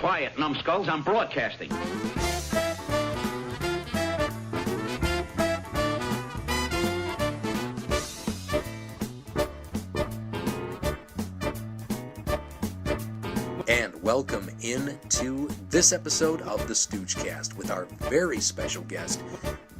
Quiet, numbskulls. I'm broadcasting. And welcome into this episode of the Stoogecast with our very special guest,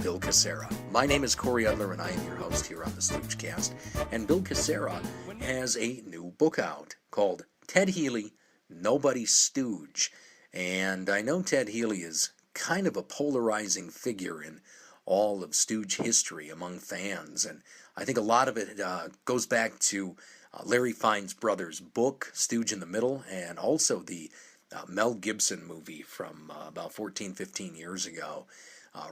Bill Cassara. My name is Cory Udler, and I am your host here on the Stoogecast. And Bill Cassara has a new book out called Ted Healy, Nobody's Stooge. And I know Ted Healy is kind of a polarizing figure in all of Stooge history among fans. And I think a lot of it goes back to Larry Fine's brother's book, Stooge in the Middle, and also the Mel Gibson movie from about 14, 15 years ago.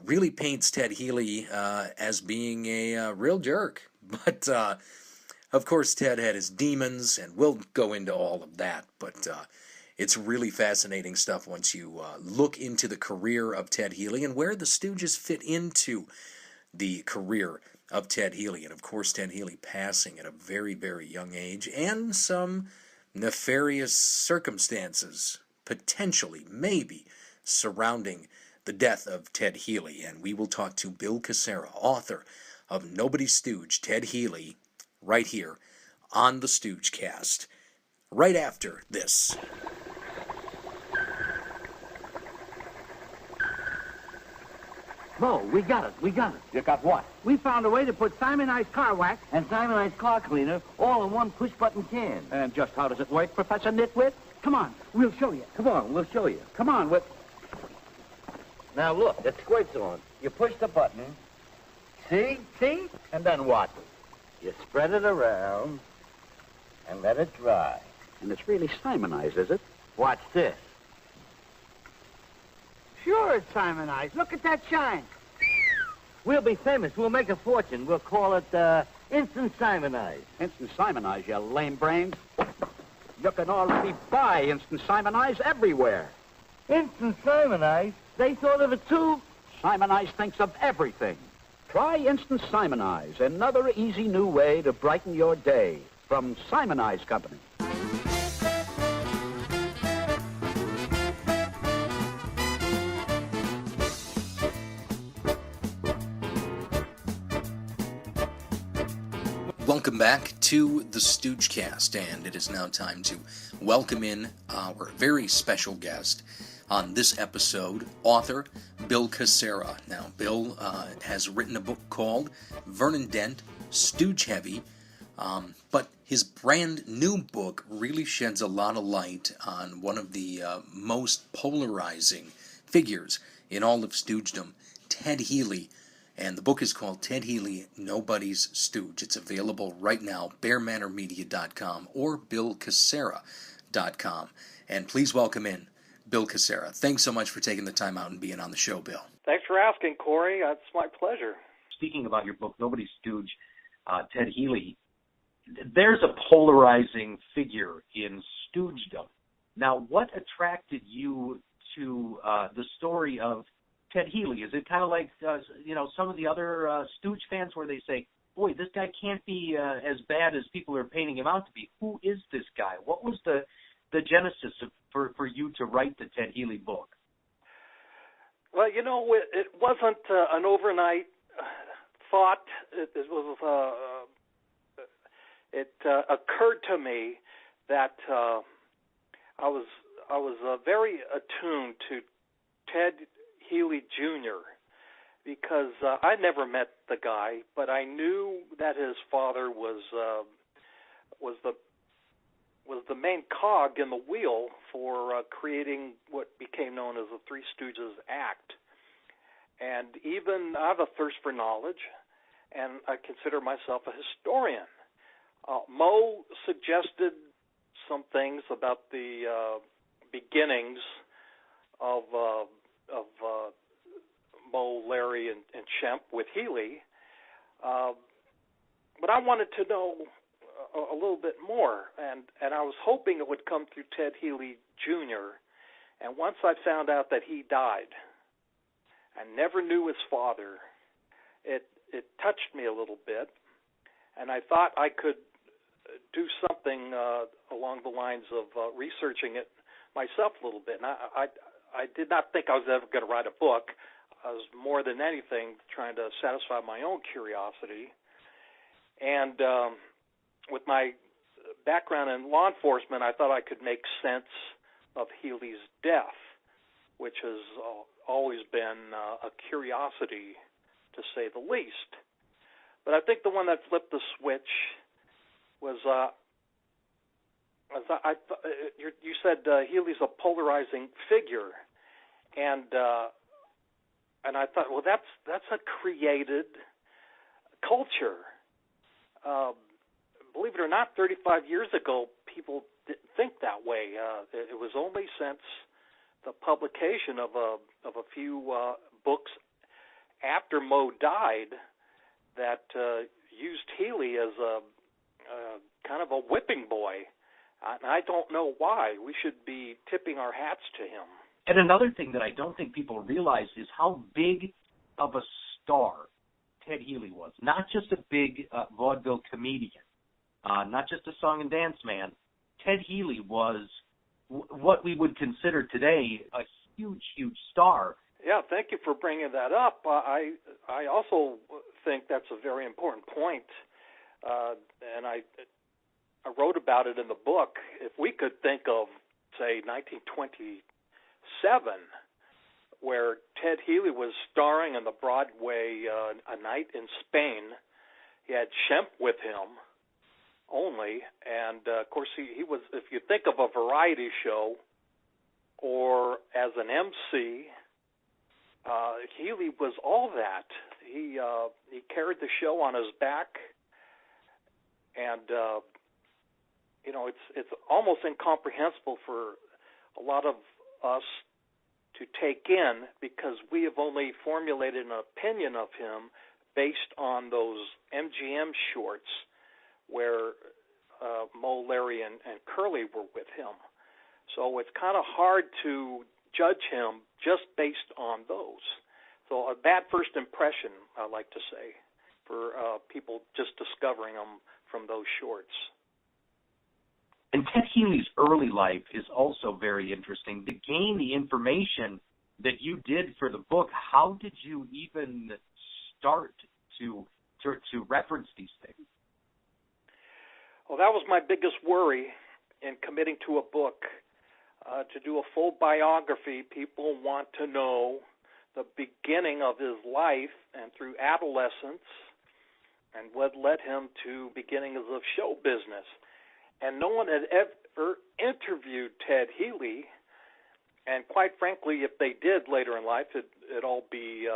Really paints Ted Healy as being a real jerk. But, of course, Ted had his demons, and we'll go into all of that. But it's really fascinating stuff once you look into the career of Ted Healy and where the Stooges fit into the career of Ted Healy. And, of course, Ted Healy passing at a very, very young age, and some nefarious circumstances, potentially, maybe, surrounding the death of Ted Healy. And we will talk to Bill Cassara, author of Nobody's Stooge, Ted Healy, right here on the Stoogecast, right after this. Bo, we got it. You got what? We found a way to put Simonized car wax and Simonized car cleaner all in one push-button can. And just how does it work, Professor Nitwit? Come on, we'll show you. Come on, we'll show you. Come on, Now look, it squirts on. You push the button. See? And then what? You spread it around and let it dry. And it's really Simonized, is it? Watch this. Sure, it's Simonized. Look at that shine. We'll be famous. We'll make a fortune. We'll call it Instant Simonized. Instant Simonize, you lame brains. You can already buy Instant Simonize everywhere. Instant Simonized? They thought of it too? Simonize thinks of everything. Try Instant Simonize, another easy new way to brighten your day. From Simonize Company. Welcome back to the Stoogecast, and it is now time to welcome in our very special guest on this episode, author Bill Cassara. Now, Bill has written a book called Vernon Dent, Stooge Heavy, but his brand new book really sheds a lot of light on one of the most polarizing figures in all of Stoogedom, Ted Healy. And the book is called Ted Healy, Nobody's Stooge. It's available right now, bearmanormedia.com or billcassara.com. And please welcome in Bill Cassara. Thanks so much for taking the time out and being on the show, Bill. Thanks for asking, Cory. It's my pleasure. Speaking about your book, Nobody's Stooge, Ted Healy, there's a polarizing figure in Stoogedom. Now, what attracted you to the story of Ted Healy? Is it kind of like, some of the other Stooge fans where they say, boy, this guy can't be as bad as people are painting him out to be. Who is this guy? What was the genesis for you to write the Ted Healy book? Well, it wasn't an overnight thought. It occurred to me that I was very attuned to Ted Healy Jr. because I never met the guy, but I knew that his father was the main cog in the wheel for creating what became known as the Three Stooges Act. And even I have a thirst for knowledge, and I consider myself a historian. Mo suggested some things about the beginnings of Mo, Larry, and Shemp with Healy. But I wanted to know a little bit more, and I was hoping it would come through Ted Healy Jr. And once I found out that he died and never knew his father, it touched me a little bit, and I thought I could do something along the lines of researching it myself a little bit. And I did not think I was ever going to write a book. I was more than anything trying to satisfy my own curiosity. And with my background in law enforcement, I thought I could make sense of Healy's death, which has always been a curiosity, to say the least. But I think the one that flipped the switch was, you said Healy's a polarizing figure, and I thought, well, that's a created culture. Believe it or not, 35 years ago, people didn't think that way. It was only since the publication of a few books after Moe died that used Healy as a kind of a whipping boy. And I don't know why. We should be tipping our hats to him. And another thing that I don't think people realize is how big of a star Ted Healy was. Not just a big vaudeville comedian, not just a song and dance man. Ted Healy was what we would consider today a huge, huge star. Yeah, thank you for bringing that up. I also think that's a very important point, and I wrote about it in the book. If we could think of, say, 1927, where Ted Healy was starring in the Broadway A Night in Spain, he had Shemp with him only, and of course he was, if you think of a variety show or as an MC, Healy was all that. He carried the show on his back, and it's almost incomprehensible for a lot of us to take in, because we have only formulated an opinion of him based on those MGM shorts where Moe, Larry, and Curly were with him. So it's kind of hard to judge him just based on those. So a bad first impression, I like to say, for people just discovering him from those shorts. And Ted Healy's early life is also very interesting. To gain the information that you did for the book, how did you even start to reference these things? Well, that was my biggest worry in committing to a book. To do a full biography, people want to know the beginning of his life and through adolescence and what led him to beginnings of show business. And no one had ever interviewed Ted Healy, and quite frankly, if they did later in life, it'd all be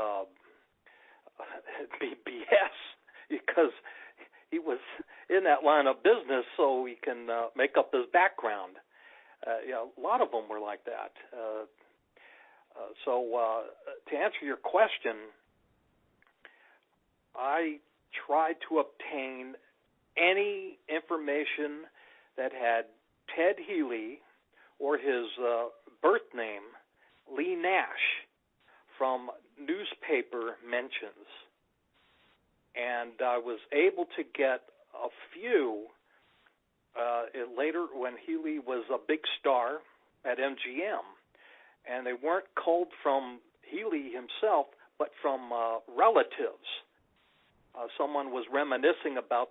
BS, because he was in that line of business so he can make up his background. A lot of them were like that. So to answer your question, I tried to obtain any information that had Ted Healy or his birth name, Lee Nash, from newspaper mentions. And I was able to get a few later when Healy was a big star at MGM. And they weren't culled from Healy himself, but from relatives. Someone was reminiscing about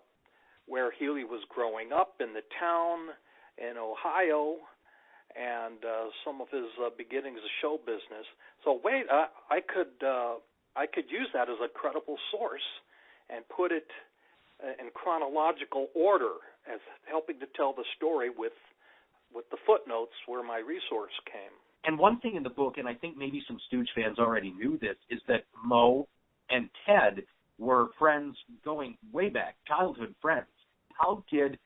where Healy was growing up in the town in Ohio, and some of his beginnings of show business. So I could use that as a credible source and put it in chronological order as helping to tell the story with the footnotes where my resource came. And one thing in the book, and I think maybe some Stooge fans already knew this, is that Moe and Ted were friends going way back, childhood friends. How did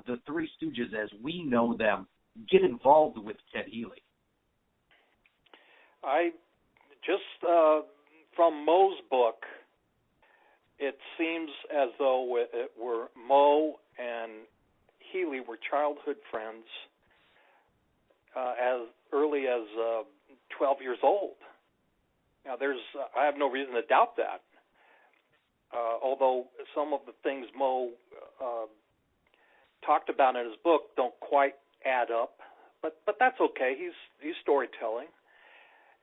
the Three Stooges, as we know them, get involved with Ted Healy? I just, from Moe's book, it seems as though it were Moe and Healy were childhood friends as early as 12 years old. Now, I have no reason to doubt that. Although some of the things Moe talked about in his book don't quite add up. but that's okay. He's storytelling,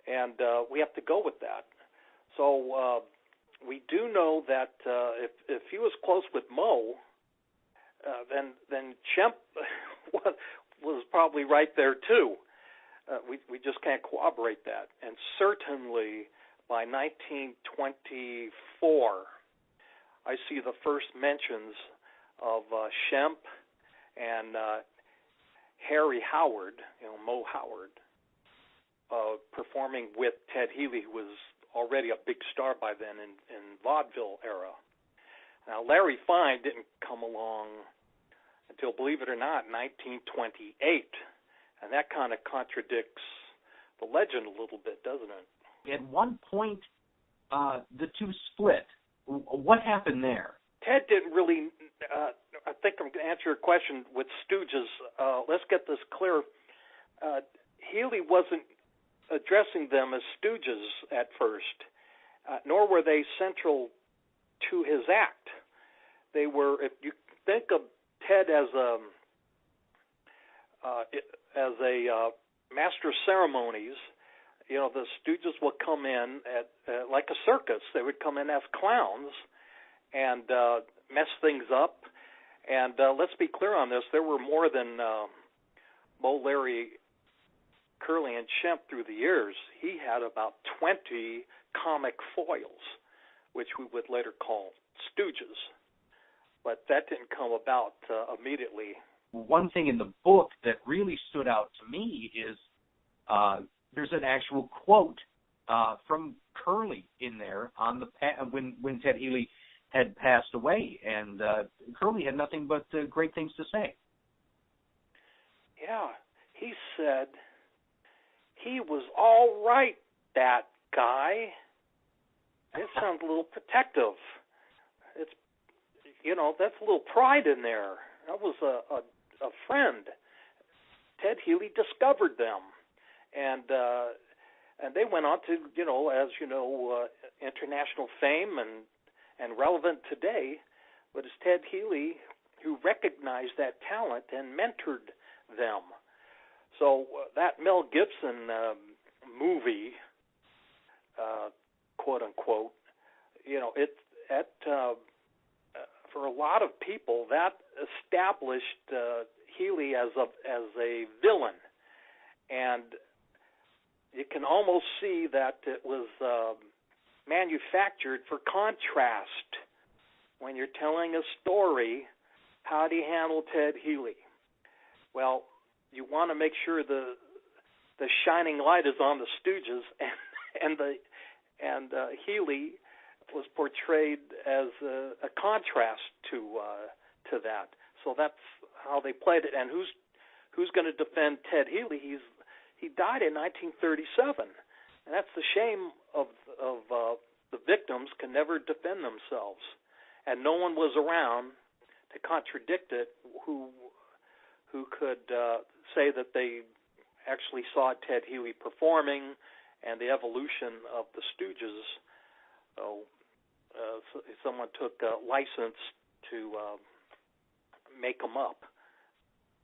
and we have to go with that. So we do know that if he was close with Moe, then Shemp was probably right there too. We just can't corroborate that. And certainly by 1924, I see the first mentions of Shemp and Harry Howard, Moe Howard, performing with Ted Healy, who was already a big star by then in vaudeville era. Now, Larry Fine didn't come along until, believe it or not, 1928, and that kind of contradicts the legend a little bit, doesn't it? At one point, the two split. What happened there? Ted didn't really, I think I'm going to answer your question with Stooges. Let's get this clear. Healy wasn't addressing them as Stooges at first, nor were they central to his act. They were, if you think of Ted as a master of ceremonies, the Stooges would come in at like a circus. They would come in as clowns and mess things up. And let's be clear on this. There were more than Moe, Larry, Curly, and Shemp through the years. He had about 20 comic foils, which we would later call Stooges. But that didn't come about immediately. One thing in the book that really stood out to me is there's an actual quote from Curly in there on when Ted Healy had passed away, and Curly had nothing but great things to say. Yeah, he said he was all right, that guy. It sounds a little protective. It's, that's a little pride in there. That was a friend. Ted Healy discovered them, and they went on to, as you know, international fame and relevant today. But it's Ted Healy who recognized that talent and mentored them. So that Mel Gibson movie, quote unquote, for a lot of people, that established Healy as a villain, and you can almost see that it was manufactured for contrast. When you're telling a story, how do you handle Ted Healy? Well, you want to make sure the shining light is on the Stooges, and Healy was portrayed as a contrast to that. So that's how they played it. And who's going to defend Ted Healy? He died in 1937, and that's the shame of the victims can never defend themselves, and no one was around to contradict it who could say that they actually saw Ted Healy performing and the evolution of the Stooges. So someone took a license to make them up,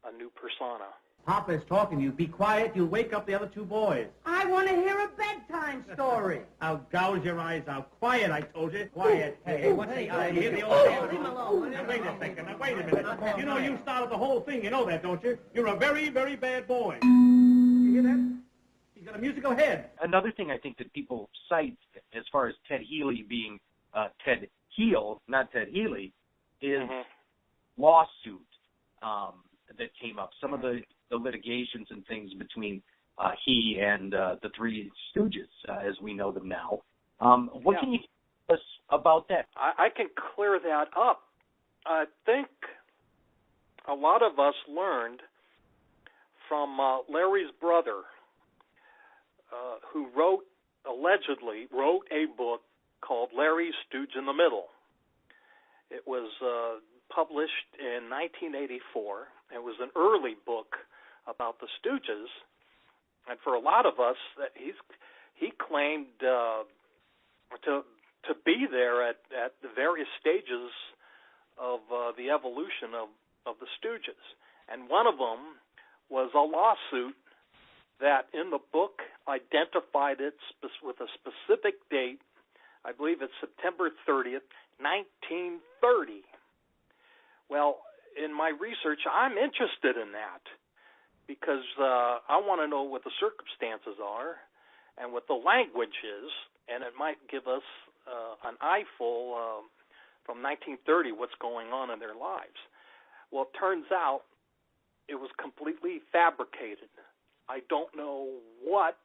a new persona. Papa's talking to you. Be quiet. You'll wake up the other two boys. I want to hear a bedtime story. I'll gouge your eyes out. Quiet, I told you. Quiet. Hey, what's the idea? Hear the old man. Leave him alone. Now, wait a second. Now, wait a minute. You know you started the whole thing. You know that, don't you? You're a very, very bad boy. You hear that? He's got a musical head. Another thing I think that people cite as far as Ted Healy being Ted Heel, not Ted Healy, is lawsuit that came up. Some of the litigations and things between he and the Three Stooges, as we know them now. What can you tell us about that? I can clear that up. I think a lot of us learned from Larry's brother, who allegedly wrote a book called Larry Stooge in the Middle. It was published in 1984. It was an early book about the Stooges, and for a lot of us, he claimed to be there at the various stages of the evolution of the Stooges, and one of them was a lawsuit that in the book identified it with a specific date. I believe it's September 30th, 1930. Well, in my research, I'm interested in that because I want to know what the circumstances are and what the language is, and it might give us an eyeful from 1930 what's going on in their lives. Well, it turns out it was completely fabricated. I don't know what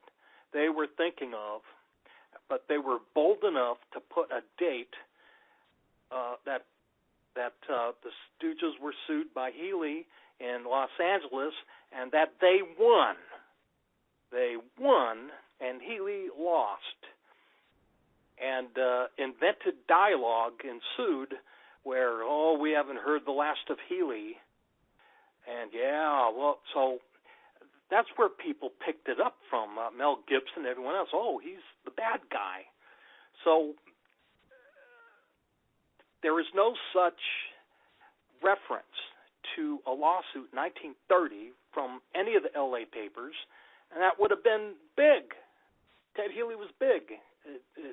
they were thinking of, but they were bold enough to put a date that the Stooges were sued by Healy in Los Angeles, and that they won. They won, and Healy lost. And invented dialogue ensued where, we haven't heard the last of Healy. And, so that's where people picked it up from, Mel Gibson and everyone else. Oh, he's the bad guy. So there is no such reference to a lawsuit in 1930 from any of the L.A. papers, and that would have been big. Ted Healy was big.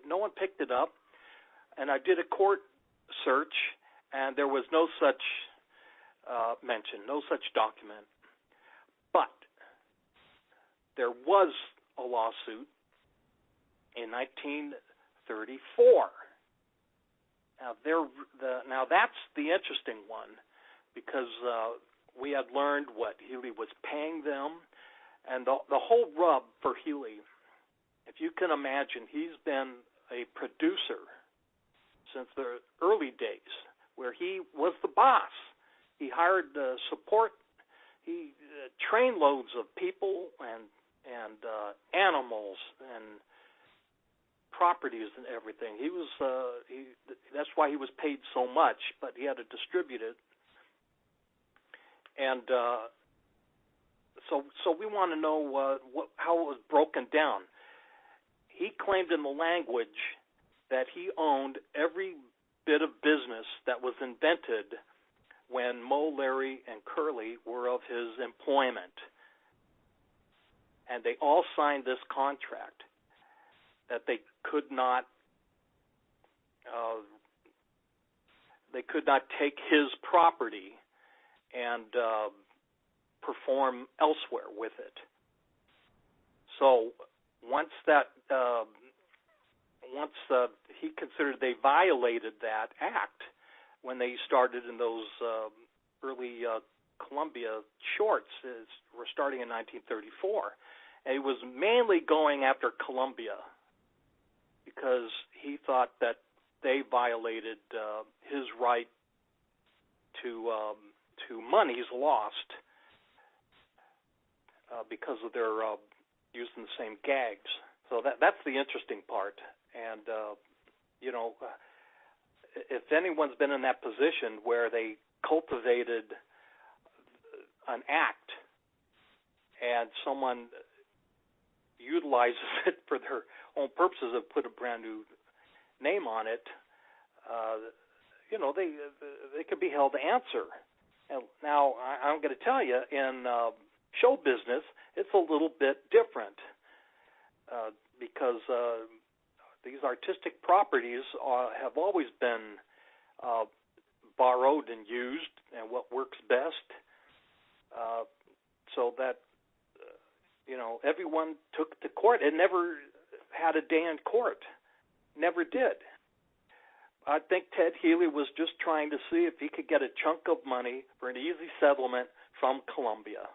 No one picked it up, and I did a court search, and there was no such mention, no such document. But there was a lawsuit in 1934. Now that's the interesting one, because we had learned what Healy was paying them, and the whole rub for Healy, if you can imagine, he's been a producer since the early days, where he was the boss. He hired support. He trainloads of people and animals and properties and everything. He was that's why he was paid so much, but he had to distribute it. And so we want to know how it was broken down. He claimed in the language that he owned every bit of business that was invented when Moe, Larry, and Curly were of his employment. And they all signed this contract that they could not take his property and perform elsewhere with it. So once he considered they violated that act when they started in those early Columbia shorts, were starting in 1934. And he was mainly going after Columbia because he thought that they violated his right to monies lost because of their using the same gags. So that's the interesting part. And if anyone's been in that position where they cultivated an act and someone utilizes it for their own purposes and put a brand new name on it, they could be held to answer. And now I'm going to tell you, in show business, it's a little bit different because these artistic properties have always been borrowed and used, and what works best, so that everyone took to court. It never had a day in court, never did. I think Ted Healy was just trying to see if he could get a chunk of money for an easy settlement from Columbia,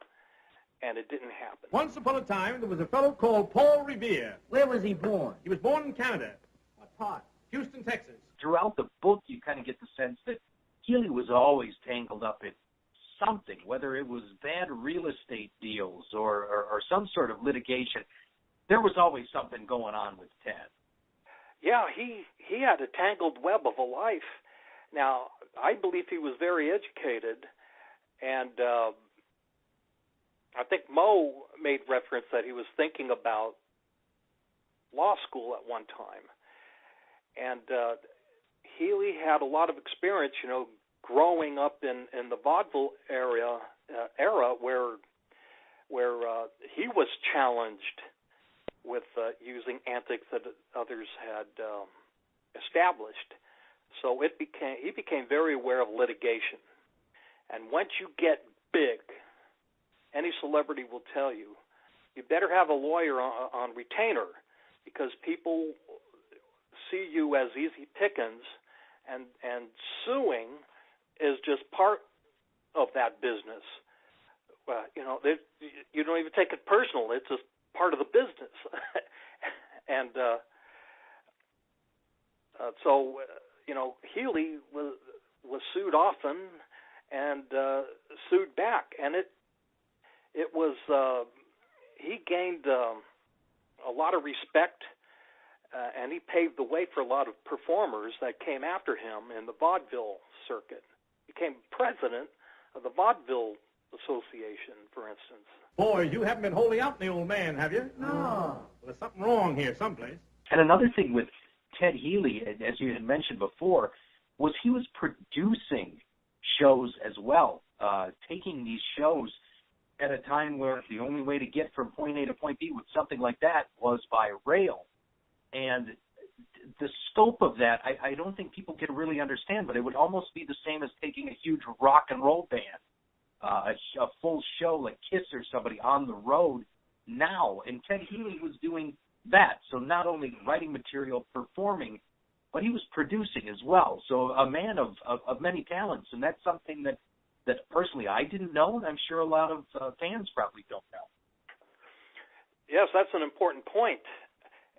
and it didn't happen. Once upon a time, there was a fellow called Paul Revere. Where was he born? He was born in Canada. What part? Houston, Texas. Throughout the book, you kind of get the sense that Healy was always tangled up in something, whether it was bad real estate deals or some sort of litigation. There was always something going on with Ted. Yeah, he had a tangled web of a life. Now, I believe he was very educated, and I think Moe made reference that he was thinking about law school at one time. And Healy had a lot of experience, growing up in the vaudeville era where where he was challenged with using antics that others had established. So he became very aware of litigation. And once you get big, any celebrity will tell you, you better have a lawyer on retainer, because people see you as easy pickings, and suing is just part of that business. You don't even take it personal. It's just part of the business. And so Healy was sued often and sued back, and it was he gained a lot of respect, and he paved the way for a lot of performers that came after him in the vaudeville circuit. He became president of the Vaudeville Association, for instance. Boys, you haven't been wholly out in the old man, have you? No. Well, there's something wrong here someplace. And another thing with Ted Healy, as you had mentioned before, was he was producing shows as well, taking these shows at a time where the only way to get from point A to point B with something like that was by rail. And the scope of that, I don't think people can really understand, but it would almost be the same as taking a huge rock and roll band, a full show like Kiss or somebody on the road now. And Ted Healy was doing that. So not only writing material, performing, but he was producing as well. So a man of many talents, and that's something that personally I didn't know, and I'm sure a lot of fans probably don't know. Yes, that's an important point.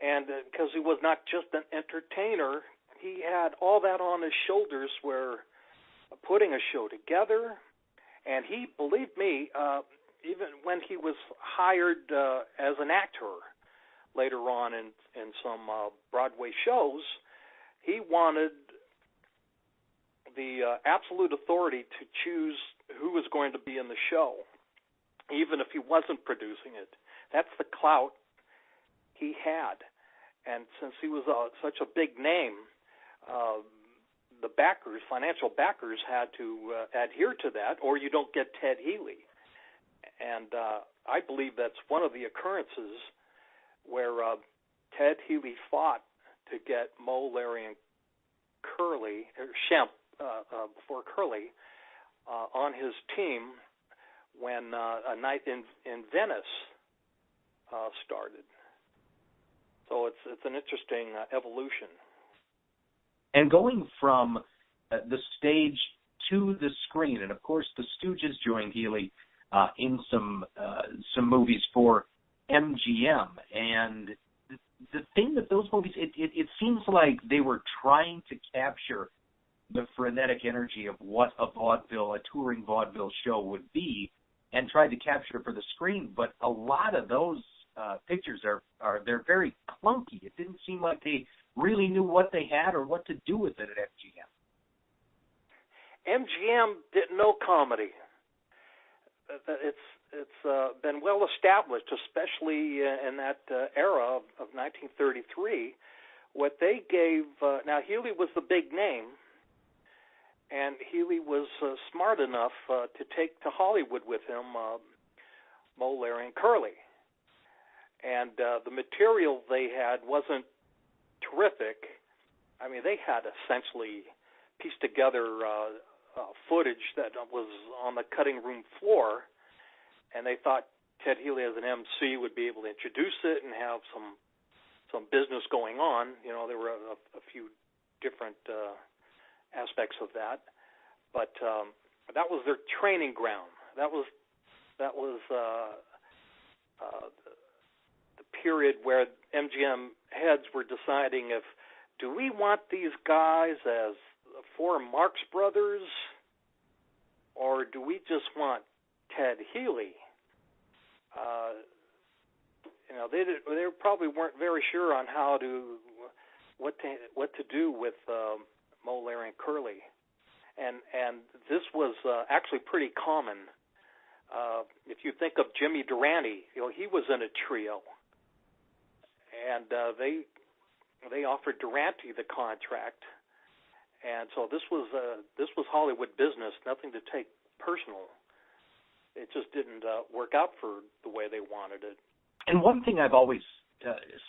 And because he was not just an entertainer, he had all that on his shoulders, where putting a show together. And he, believe me, even when he was hired as an actor later on in some Broadway shows, he wanted the absolute authority to choose who was going to be in the show, even if he wasn't producing it. That's the clout he had. And since he was such a big name, the backers, financial backers, had to adhere to that, or you don't get Ted Healy. And I believe that's one of the occurrences where Ted Healy fought to get Moe, Larry, and Curly, or Shemp before Curly, on his team when A Night in Venice started. So it's an interesting evolution. And going from the stage to the screen, and of course the Stooges joined Healy in some movies for MGM. And the thing that those movies, it seems like they were trying to capture the frenetic energy of what a touring vaudeville show would be, and tried to capture it for the screen. But a lot of those pictures they're very clunky. It didn't seem like they really knew what they had or what to do with it at MGM. MGM didn't know comedy. It's been well established, especially in that era of 1933. What they gave now, Healy was the big name, and Healy was smart enough to take to Hollywood with him Moe, Larry, and Curly. And the material they had wasn't terrific. I mean, they had essentially pieced together footage that was on the cutting room floor, and they thought Ted Healy as an MC would be able to introduce it and have some business going on. You know, there were a few different aspects of that, but that was their training ground. That was the period where MGM heads were deciding if, do we want these guys as four Marx Brothers, or do we just want Ted Healy? They probably weren't very sure on what to do with Moe, Larry, and Curly, and this was actually pretty common. If you think of Jimmy Durante, he was in a trio, and they offered Durante the contract, and so this was Hollywood business, nothing to take personal. it just didn't work out for the way they wanted it. And one thing I've always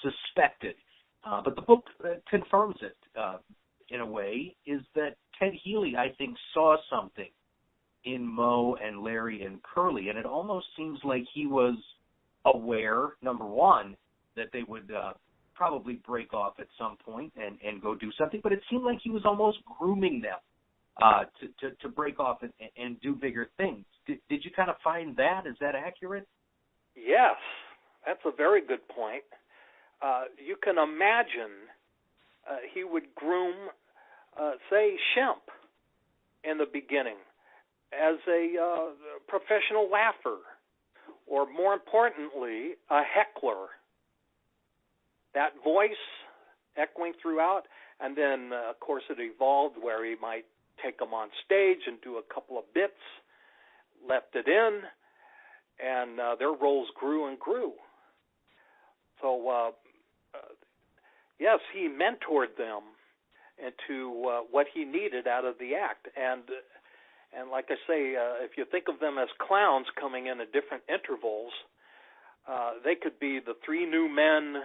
suspected, but the book confirms it in a way, is that Ted Healy, I think, saw something in Moe and Larry and Curly, and it almost seems like he was aware, number one, that they would probably break off at some point and go do something, but it seemed like he was almost grooming them to break off and do bigger things. Did you kind of find that? Is that accurate? Yes, that's a very good point. You can imagine he would groom, say, Shemp in the beginning as a professional laugher, or more importantly, a heckler. That voice echoing throughout, and then, of course, it evolved where he might take them on stage and do a couple of bits, left it in, and their roles grew and grew. So, yes, he mentored them into what he needed out of the act. And like I say, if you think of them as clowns coming in at different intervals, they could be the three new men,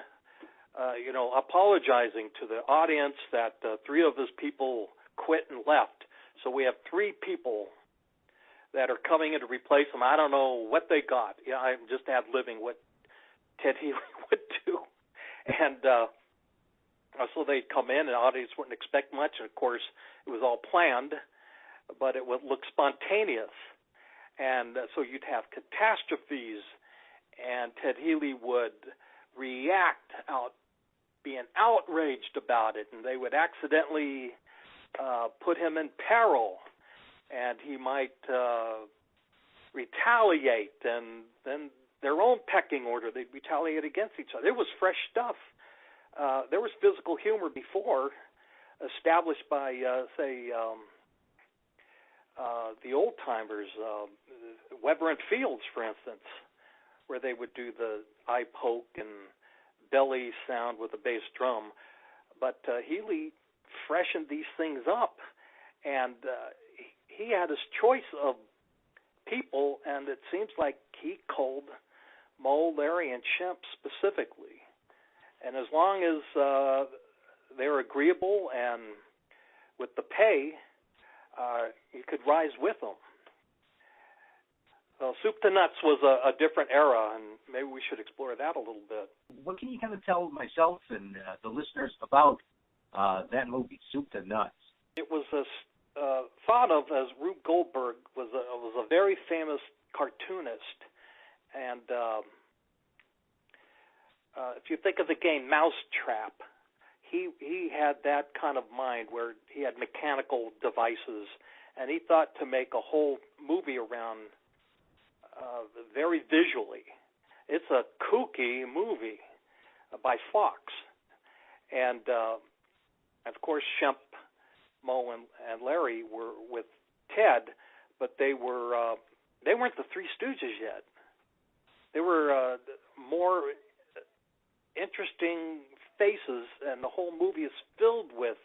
apologizing to the audience that three of his people quit and left. So we have three people that are coming in to replace them. I don't know what they got. Yeah, I'm just ad-libbing what Ted Healy would do. And so they'd come in, and the audience wouldn't expect much. And, of course, it was all planned, but it would look spontaneous. And so you'd have catastrophes, and Ted Healy would react being outraged about it, and they would accidentally put him in peril, and he might retaliate, and then their own pecking order, they'd retaliate against each other. It was fresh stuff. There was physical humor before, established by, the old-timers, Weber and Fields, for instance, where they would do the eye poke and belly sound with a bass drum. But Healy freshened these things up, and he had his choice of people, and it seems like he culled Moe, Larry, and Shemp specifically. And as long as they're agreeable and with the pay, you could rise with them. So Soup to Nuts was a different era, and maybe we should explore that a little bit. What can you kind of tell myself and the listeners about that movie, Soup to Nuts? It was thought of as Rube Goldberg was a very famous cartoonist, and if you think of the game Mousetrap, he had that kind of mind where he had mechanical devices, and he thought to make a whole movie around very visually. It's a kooky movie by Fox, and of course Shemp, Moe, and Larry were with Ted, but they weren't the Three Stooges yet. They were more interesting faces, and the whole movie is filled with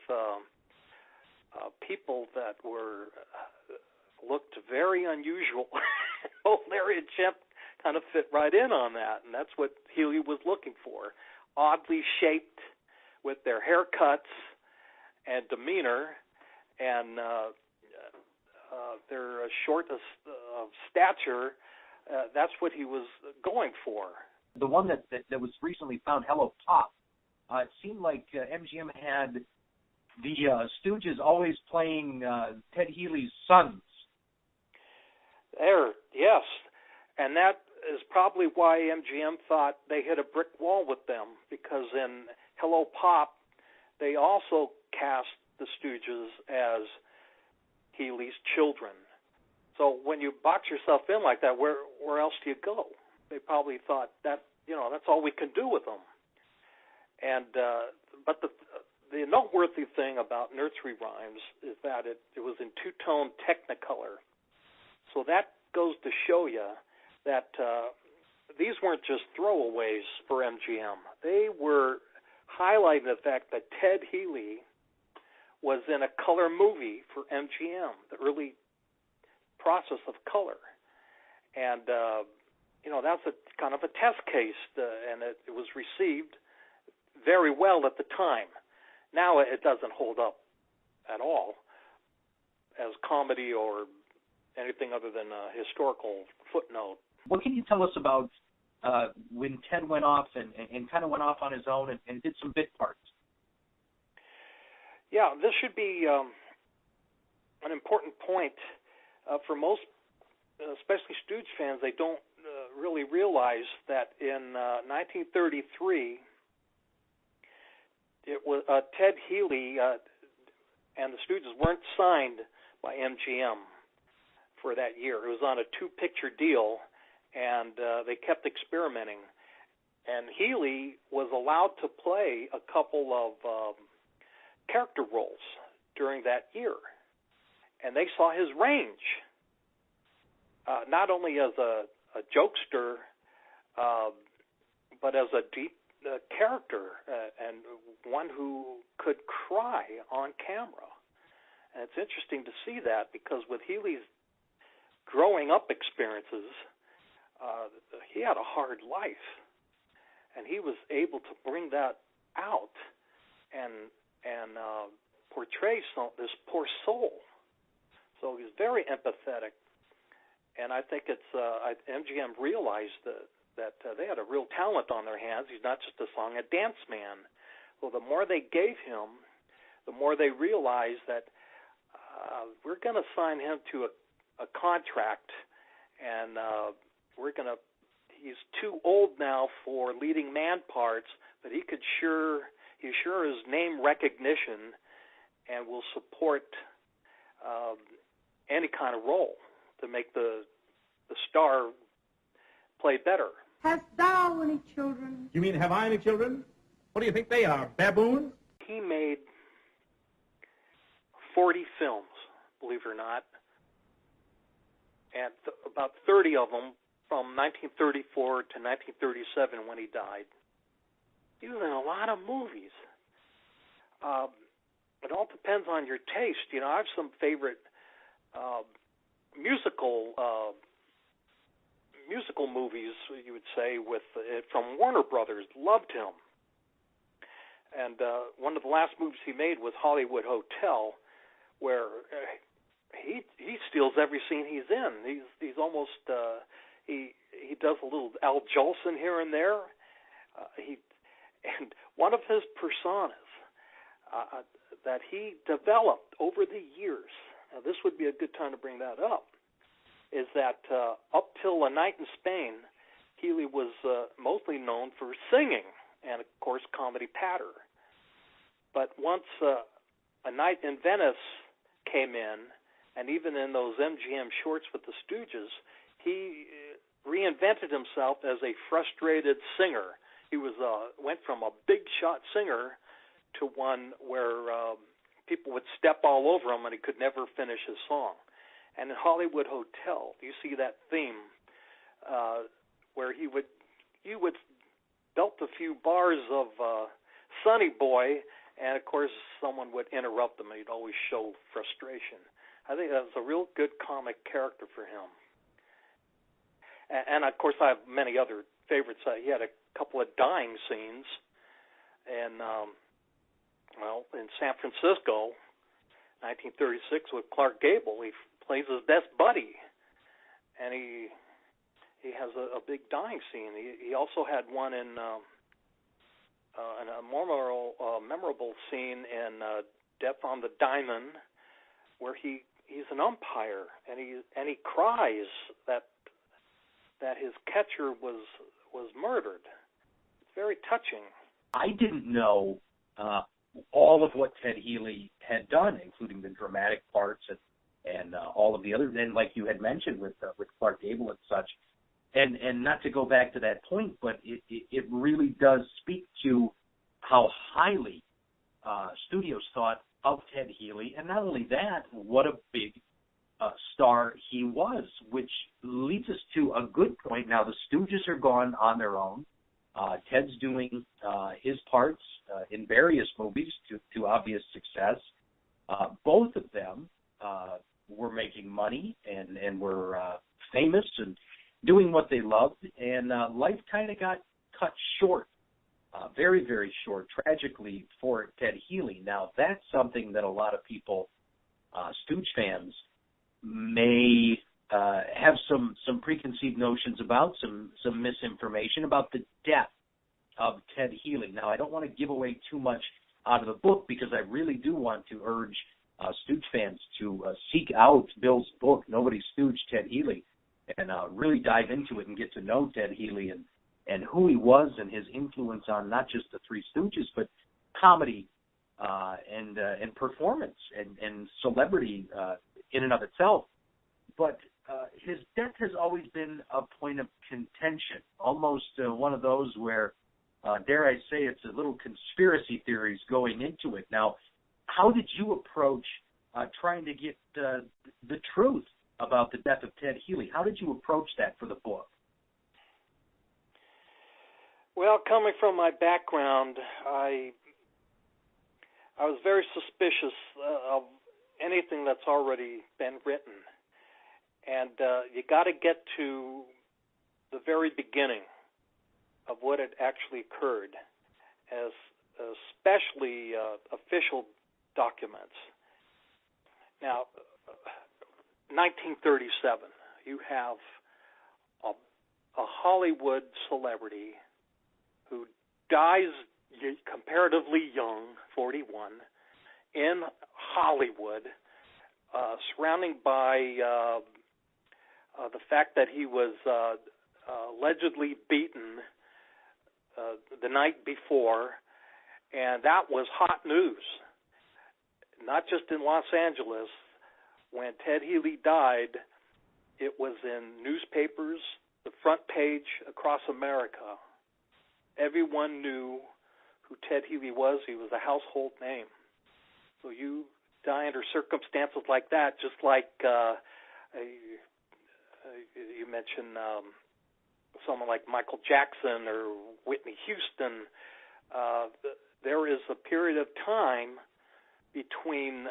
people that looked very unusual. Larry and Shemp kind of fit right in on that, and that's what Healy was looking for. Oddly shaped with their haircuts and demeanor, and their short of stature. That's what he was going for. The one that was recently found, Hello Pop, it seemed like MGM had the Stooges always playing Ted Healy's sons. Yes, and that is probably why MGM thought they hit a brick wall with them, because in Hello Pop, they also cast the Stooges as Healy's children. So when you box yourself in like that, where else do you go? They probably thought that, that's all we can do with them. And but the noteworthy thing about Nursery Rhymes is that it was in two-tone Technicolor. So that goes to show you that these weren't just throwaways for MGM. They were highlighting the fact that Ted Healy was in a color movie for MGM, the early process of color. And, that's a kind of a test case, and it was received very well at the time. Now it doesn't hold up at all as comedy or anything other than a historical footnote. What can you tell us about when Ted went off and kind of went off on his own and did some bit parts? Yeah, this should be an important point for most, especially Stooge fans. They don't really realize that in 1933, it was Ted Healy and the Stooges weren't signed by MGM for that year. It was on a 2-picture deal, and they kept experimenting. And Healy was allowed to play a couple of character roles during that year, and they saw his range, not only as a jokester, but as a deep character and one who could cry on camera. And it's interesting to see that, because with Healy's growing up experiences, he had a hard life, and he was able to bring that out and portray this poor soul. So he's very empathetic, and I think it's MGM realized that they had a real talent on their hands. He's not just a song and dance man. Well, the more they gave him, the more they realized that we're going to sign him to a contract, and he's too old now for leading man parts, but he sure is name recognition and will support any kind of role to make the star play better. Hast thou any children? You mean, have I any children? What do you think they are, baboons? He made 40 films, believe it or not, and about 30 of them from 1934 to 1937 when he died. He was in a lot of movies. It all depends on your taste. I have some favorite musical movies, you would say, from Warner Brothers. Loved him. And one of the last movies he made was Hollywood Hotel, where he steals every scene he's in. He's almost he does a little Al Jolson here and there. And one of his personas that he developed over the years, now this would be a good time to bring that up, is that up till A Night in Spain, Healy was mostly known for singing and, of course, comedy patter. But once A Night in Venice came in, and even in those MGM shorts with the Stooges, he reinvented himself as a frustrated singer. He went from a big shot singer to one where people would step all over him and he could never finish his song. And in Hollywood Hotel, you see that theme where he would belt a few bars of Sonny Boy, and of course someone would interrupt him and he'd always show frustration. I think that was a real good comic character for him. And of course I have many other favorites. He had a couple of dying scenes, and in San Francisco, 1936, with Clark Gable, he plays his best buddy, and he has a big dying scene. He also had one in a more memorable scene in Death on the Diamond, where he's an umpire, and he cries that his catcher was murdered. It's very touching. I didn't know all of what Ted Healy had done, including the dramatic parts and all of the other, and like you had mentioned with Clark Gable and such. And not to go back to that point, but it really does speak to how highly studios thought of Ted Healy, and not only that, what a big star he was, which leads us to a good point. Now the Stooges are gone on their own. Ted's doing his parts in various movies to obvious success. Both of them were making money and were famous doing what they loved, and life kind of got cut short, very, very short, tragically, for Ted Healy. Now, that's something that a lot of people, Stooge fans, may have some preconceived notions about, some misinformation about the death of Ted Healy. Now, I don't want to give away too much out of the book because I really do want to urge Stooge fans to seek out Bill's book, Nobody's Stooge, Ted Healy, and really dive into it and get to know Ted Healy and who he was and his influence on not just the Three Stooges, but comedy and performance and celebrity in and of itself. But his death has always been a point of contention, almost one of those where, dare I say, it's a little conspiracy theories going into it. Now, how did you approach trying to get the truth about the death of Ted Healy? How did you approach that for the book? Well, coming from my background, I was very suspicious of anything that's already been written. And you got to get to the very beginning of what had actually occurred, especially official documents. Now, 1937, you have a Hollywood celebrity who dies comparatively young, 41, in Hollywood, surrounding by the fact that he was allegedly beaten the night before, and that was hot news, not just in Los Angeles. When Ted Healy died, it was in newspapers, the front page across America. Everyone knew who Ted Healy was. He was a household name. So you die under circumstances like that, just like you mentioned someone like Michael Jackson or Whitney Houston. There is a period of time between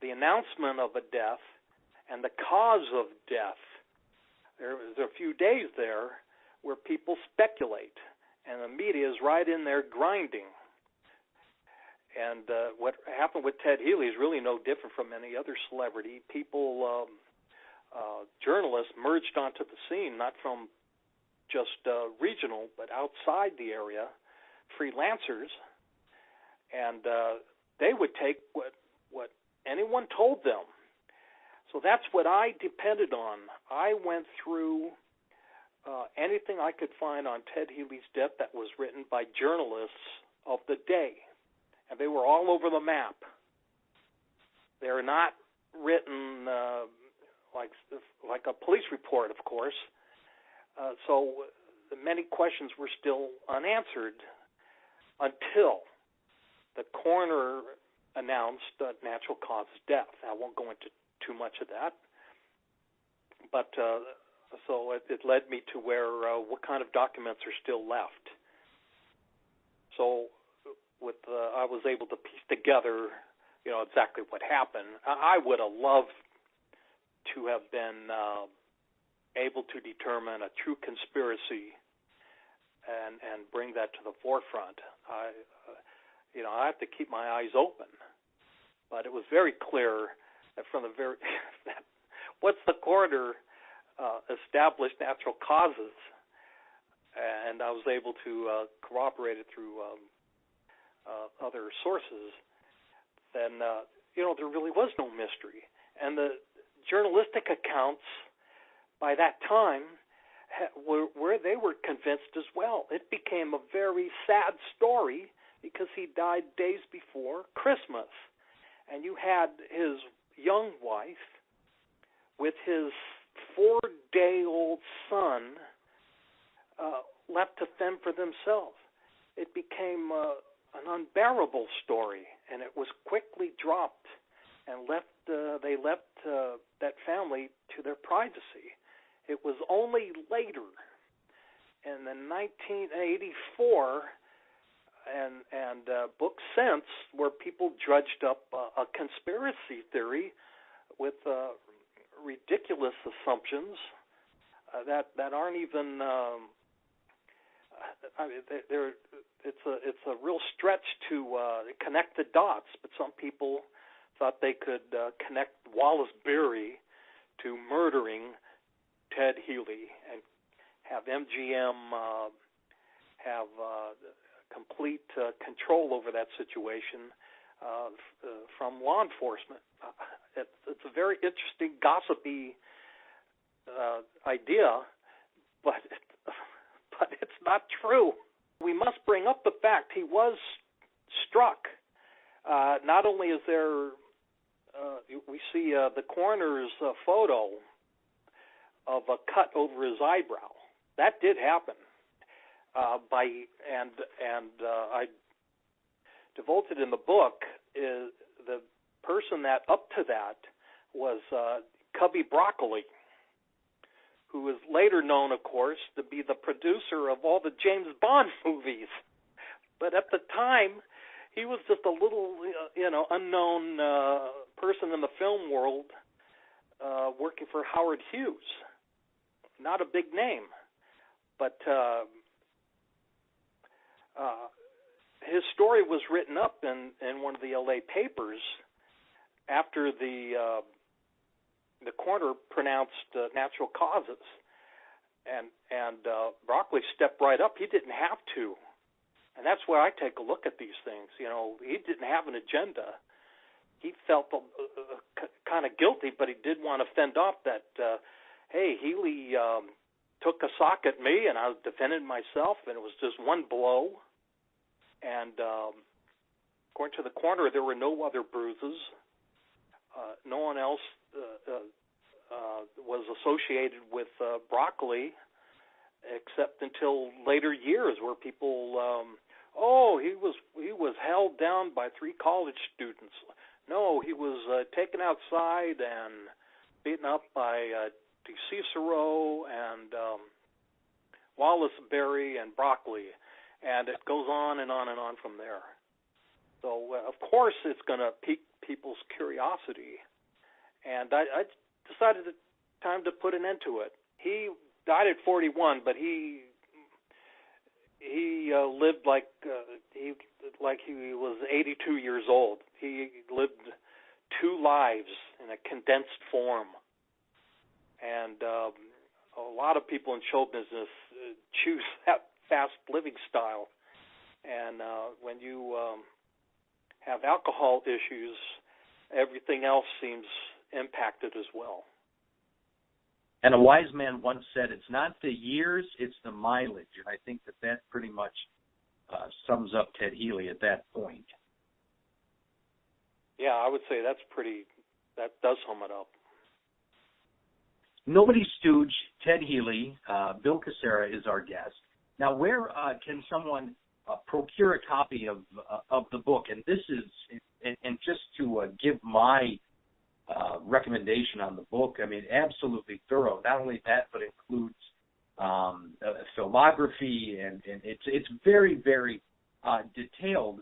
the announcement of a death and the cause of death. There was a few days there where people speculate, and the media is right in there grinding. And what happened with Ted Healy is really no different from any other celebrity. People, journalists merged onto the scene, not from just regional, but outside the area, freelancers, and they would take what anyone told them. So that's what I depended on. I went through anything I could find on Ted Healy's death that was written by journalists of the day, and they were all over the map. They're not written like a police report, of course. So many questions were still unanswered until the coroner announced natural causes death. I won't go into too much of that, but so it led me to where what kind of documents are still left. So I was able to piece together, exactly what happened. I would have loved to have been able to determine a true conspiracy and bring that to the forefront. I have to keep my eyes open, but it was very clear that from the very once the coroner established natural causes, and I was able to corroborate it through other sources, then there really was no mystery, and the journalistic accounts by that time where they were convinced as well. It became a very sad story because he died days before Christmas, and you had his young wife with his 4-day-old son left to fend for themselves. It became an unbearable story, and it was quickly dropped and they left that family to their privacy. It was only later, in the 1984 and book Sense, where people dredged up a conspiracy theory with ridiculous assumptions that aren't even. I mean, it's a real stretch to connect the dots, but some people thought they could connect Wallace Beery to murdering Ted Healy and have MGM have complete control over that situation from law enforcement. It's a very interesting, gossipy idea, but it's not true. We must bring up the fact he was struck. Not only is there, we see the coroner's photo of a cut over his eyebrow. That did happen. I devoted in the book is the person that up to that was Cubby Broccoli, who is later known, of course, to be the producer of all the James Bond movies. But at the time, he was just a little, unknown person in the film world working for Howard Hughes. Not a big name. But his story was written up in one of the L.A. papers after the coroner pronounced natural causes, and Broccoli stepped right up. He didn't have to, and that's where I take a look at these things. He didn't have an agenda. He felt kind of guilty, but he did want to fend off that. Hey, Healy took a sock at me, and I was defending myself, and it was just one blow. And according to the coroner, there were no other bruises. No one else was associated with Broccoli, except until later years, where people, he was held down by 3 college students. No, he was taken outside and beaten up by DeCicero and Wallace Beery and Broccoli, and it goes on and on and on from there. So, of course, it's going to pique people's curiosity. And I decided it's time to put an end to it. He died at 41, but he lived like he was 82 years old. He lived 2 lives in a condensed form. And a lot of people in show business choose that fast living style. And when you have alcohol issues, everything else seems impacted as well. And a wise man once said, it's not the years, it's the mileage. And I think that pretty much sums up Ted Healy at that point. Yeah, I would say that does sum it up. Nobody's Stooge, Ted Healy, Bill Cassara is our guest. Now, where can someone procure a copy of the book? And this is, and just to give my recommendation on the book, I mean, absolutely thorough. Not only that, but includes filmography, and it's very, very detailed,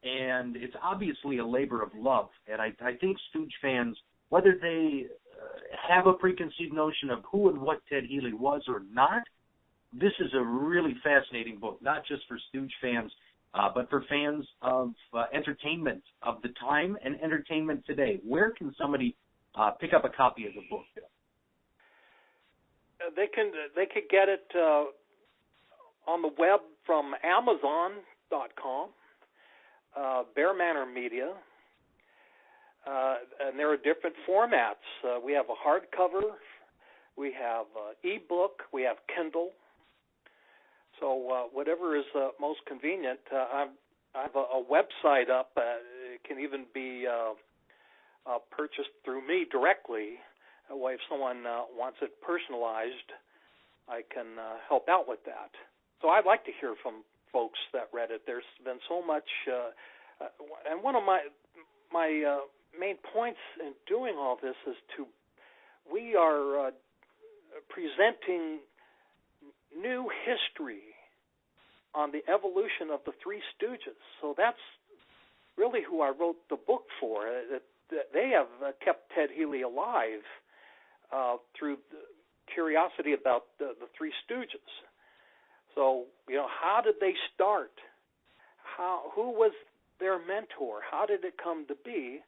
and it's obviously a labor of love. And I think Stooge fans, whether they have a preconceived notion of who and what Ted Healy was or not, this is a really fascinating book, not just for Stooge fans, but for fans of entertainment of the time and entertainment today. Where can somebody pick up a copy of the book? They could get it on the web from Amazon.com, Bear Manor Media, and there are different formats. We have a hardcover, we have ebook, we have Kindle. So whatever is most convenient. I have a website up. It can even be purchased through me directly. That way, if someone wants it personalized, I can help out with that. So I'd like to hear from folks that read it. There's been so much, and one of my main points in doing all this is we are presenting new history on the evolution of the Three Stooges. So that's really who I wrote the book for. They have kept Ted Healy alive through curiosity about the Three Stooges. So, how did they start? Who was their mentor? How did it come to be?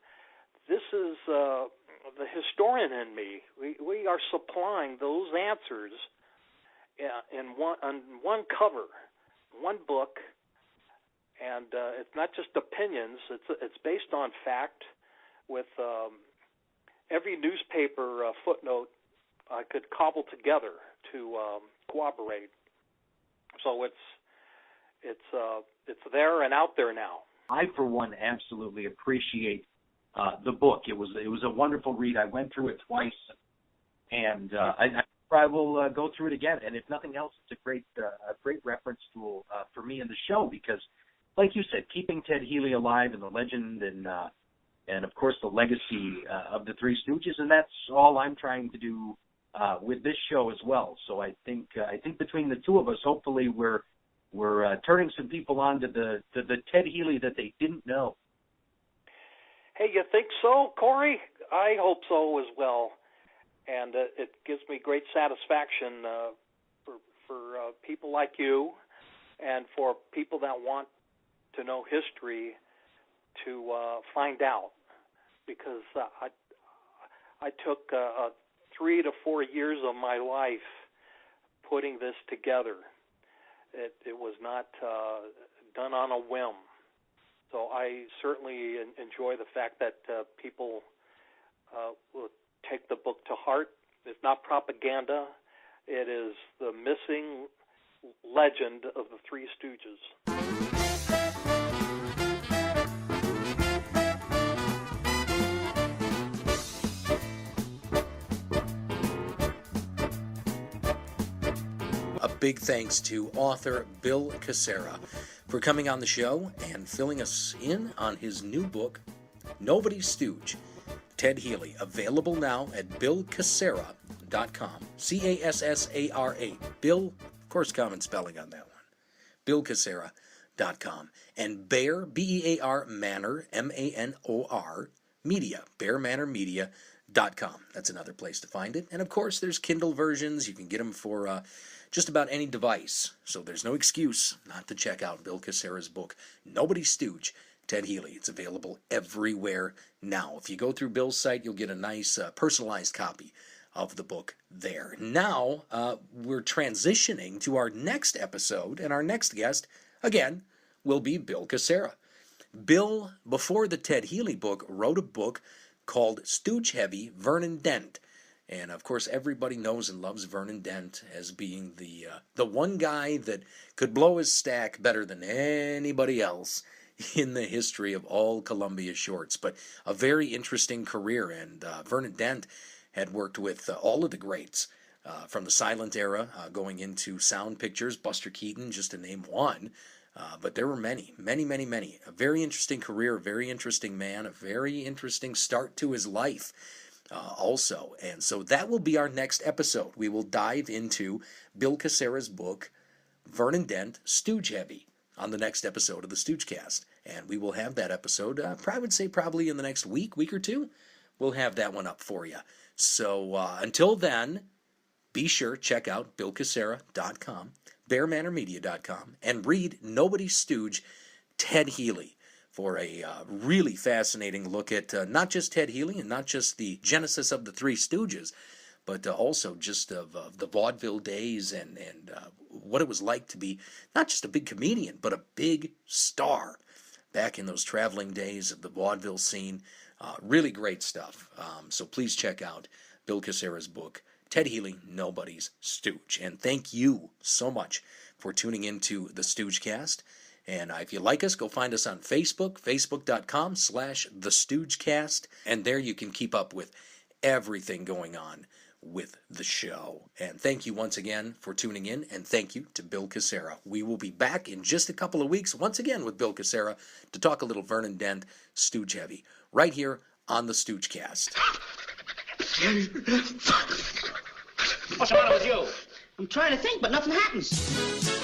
This is the historian in me. We are supplying those answers on one cover, one book, and it's not just opinions. It's based on fact, with every newspaper footnote I could cobble together to cooperate. So it's there and out there now. I, for one, absolutely appreciate the book. It was a wonderful read. I went through it twice, and I will go through it again. And if nothing else, it's a great reference tool for me in the show, because, like you said, keeping Ted Healy alive and the legend and of course the legacy of the Three Stooges, and that's all I'm trying to do with this show as well. So I think between the two of us, hopefully we're turning some people on to the Ted Healy that they didn't know. Hey, you think so, Cory? I hope so as well. And it gives me great satisfaction for people like you and for people that want to know history to find out. Because I took 3 to 4 years of my life putting this together. It was not done on a whim. So I certainly enjoy the fact that people will take the book to heart. It's not propaganda. It is the missing legend of the Three Stooges. A big thanks to author Bill Cassara for coming on the show and filling us in on his new book, Nobody's Stooge, Ted Healy, available now at BillCassara.com. C-A-S-S-A-R-A. Bill, of course, common spelling on that one. BillCassara.com. And Bear, B-E-A-R, Manor, M-A-N-O-R, Media, BearManorMedia.com. That's another place to find it. And, of course, there's Kindle versions. You can get them for just about any device. So there's no excuse not to check out Bill Cassara's book, Nobody's Stooge, Ted Healy. It's available everywhere now. If you go through Bill's site, you'll get a nice personalized copy of the book there. Now, we're transitioning to our next episode, and our next guest, again, will be Bill Cassara. Bill, before the Ted Healy book, wrote a book called Stooge Heavy, Vernon Dent. And, of course, everybody knows and loves Vernon Dent as being the one guy that could blow his stack better than anybody else in the history of all Columbia shorts. But a very interesting career, and Vernon Dent had worked with all of the greats from the silent era going into sound pictures, Buster Keaton, just to name one. But there were many. A very interesting career, a very interesting man, a very interesting start to his life. Also, and so that will be our next episode. We will dive into Bill Cassara's book, Vernon Dent, Stooge Heavy, on the next episode of the Stoogecast. And we will have that episode, I would say probably in the next week or two, we'll have that one up for you. So until then, be sure to check out BillCassara.com, BearManorMedia.com, and read Nobody's Stooge, Ted Healy, for a really fascinating look at not just Ted Healy and not just the genesis of the Three Stooges, but also just of the vaudeville days and what it was like to be not just a big comedian, but a big star back in those traveling days of the vaudeville scene. Really great stuff. So please check out Bill Cassara's book, Ted Healy, Nobody's Stooge. And thank you so much for tuning into the Stoogecast. And if you like us, go find us on Facebook, facebook.com/The Stoogecast. And there you can keep up with everything going on with the show. And thank you once again for tuning in, and thank you to Bill Cassara. We will be back in just a couple of weeks, once again with Bill Cassara, to talk a little Vernon Dent, Stooge Heavy, right here on the Stoogecast. What's the matter with you? I'm trying to think, but nothing happens.